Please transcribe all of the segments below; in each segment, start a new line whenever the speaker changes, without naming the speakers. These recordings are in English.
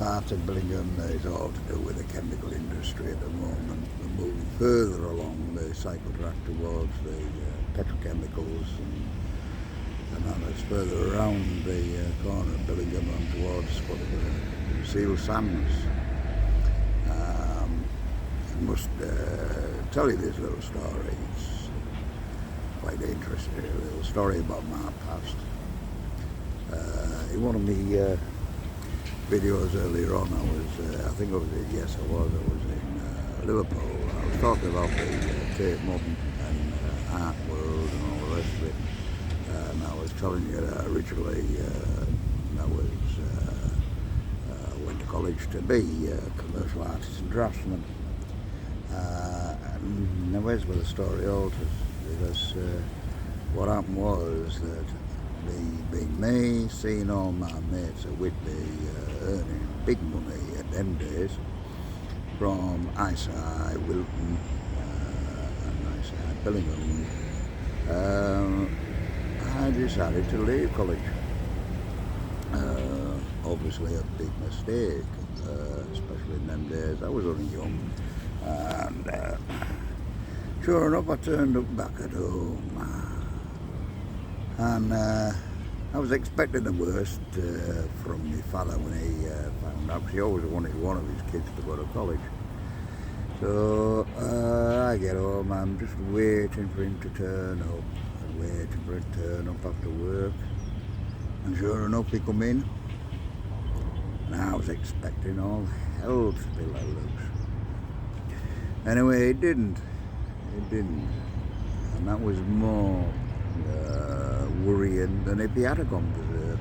part of Billingham that is all to do with the chemical industry at the moment. We're moving further along the cycle track towards the petrochemicals and others further around the corner of Billingham and towards whatever seal sands. I must tell you this little story. It's quite interesting, a little story about my past. In one of my videos earlier on, I think I was in Liverpool. I was talking about the Tate Modern and art world and all the rest of it. And I was telling you that originally I went to college to be a commercial artist and draftsman. And now where's where the story alters, because what happened was that being me, seeing all my mates at Whitby earning big money at them days from ISI, Wilton and ISI, Billingham, I decided to leave college. Obviously a big mistake, especially in them days. I was only young, and sure enough I turned up back at home, and I was expecting the worst from my father when he found out, because he always wanted one of his kids to go to college. So I get home, I'm just waiting for him to turn up, and waiting for him to turn up after work, and sure enough he come in, and I was expecting all hell to be let loose. Anyway, it didn't, and that was more worrying than if he had gone berserk.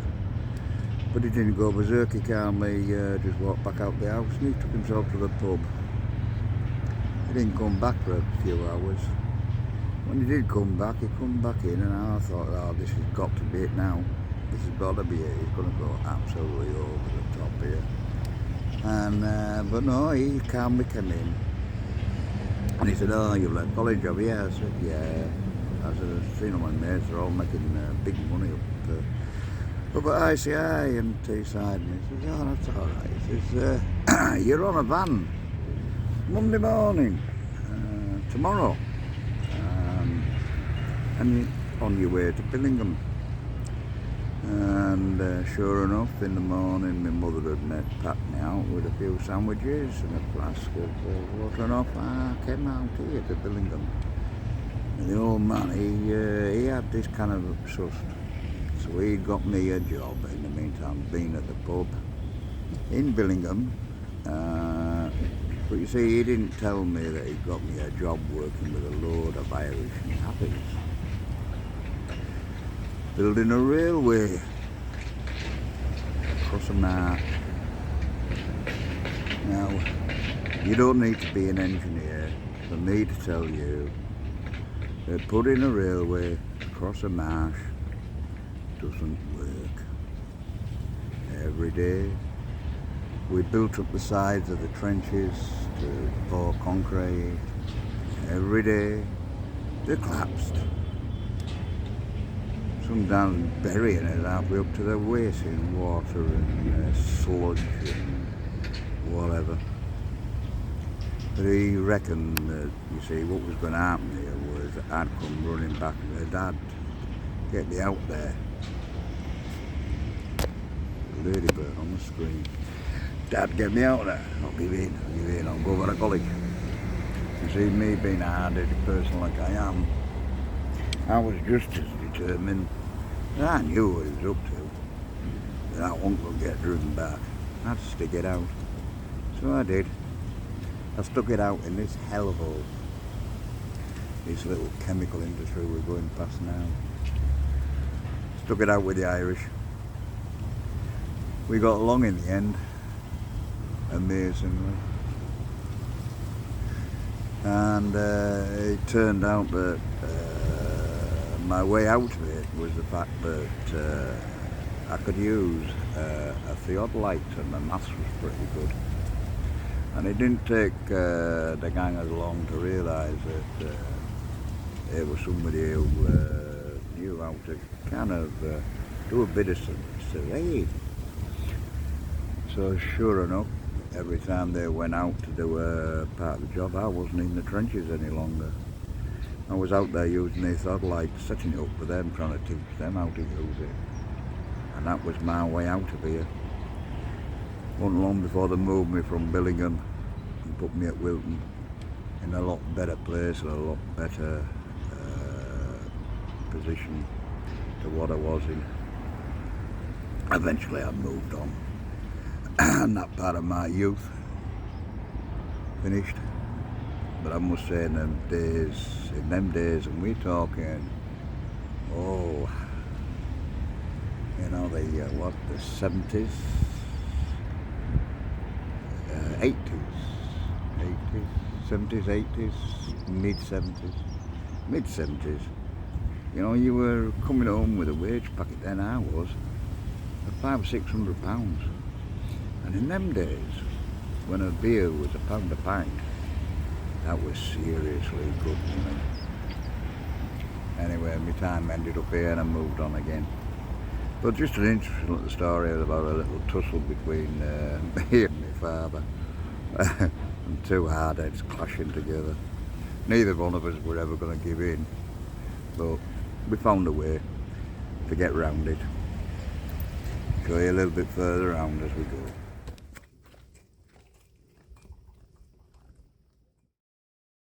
But he didn't go berserk, he calmly just walked back out the house and he took himself to the pub. He didn't come back for a few hours. When he did come back, he come back in, and I thought, oh, this has got to be it now. This has got to be it. He's going to go absolutely over the top here. And but no, he calmly came in. And he said, oh, you've left college, have you? I said, yeah. I said, I've seen all my mates, they're all making big money up at ICI and Teesside. And he says, oh, that's all right. He says, you're on a van Monday morning, tomorrow, and you're on your way to Billingham. And sure enough, in the morning, my mother had packed me out with a few sandwiches and a flask of water, and off I came out here to Billingham. And the old man, he had this kind of sussed, so he got me a job in the meantime, being at the pub in Billingham. But you see, he didn't tell me that he got me a job working with a load of Irish nappies, building a railway across a marsh. Now, you don't need to be an engineer for me to tell you that putting a railway across a marsh doesn't work. Every day we built up the sides of the trenches to pour concrete. Every day they collapsed. Sometimes burying it halfway up to their waist in water and sludge and whatever. But he reckoned that, you see, what was going to happen here was I'd come running back and Dad, get me out there. Ladybird on the screen. Dad, get me out there. I'll give in, I'll go over to college. You see, me being a hard-headed person like I am, I was just as determined. And I knew what he was up to. That one would get driven back. I'd stick it out. So I did. I stuck it out in this hellhole. This little chemical industry we're going past now. Stuck it out with the Irish. We got along in the end, amazingly. And it turned out that my way out of it was the fact that I could use a theodolite and my maths was pretty good. And it didn't take the gangers long to realise that it was somebody who knew how to kind of do a bit of surveying. So sure enough, every time they went out to do a part of the job, I wasn't in the trenches any longer. I was out there using this lights, setting it up for them, trying to teach them how to use it. And that was my way out of here. Wasn't long before they moved me from Billingham and put me at Wilton in a lot better place and a lot better position to what I was in. Eventually I moved on and that part of my youth finished. But I must say in them days, and we're talking, oh, you know, the 70s, 80s, 70s, 80s, mid-70s. You know, you were coming home with a wage packet, then I was, of £500 or £600. And in them days, when a beer was £1 a pint, that was seriously good money. Anyway, my time ended up here and I moved on again. But just an interesting little story about a little tussle between me and my father. And two hardheads clashing together. Neither one of us were ever going to give in, but we found a way to get round it. Show you a little bit further around as we go.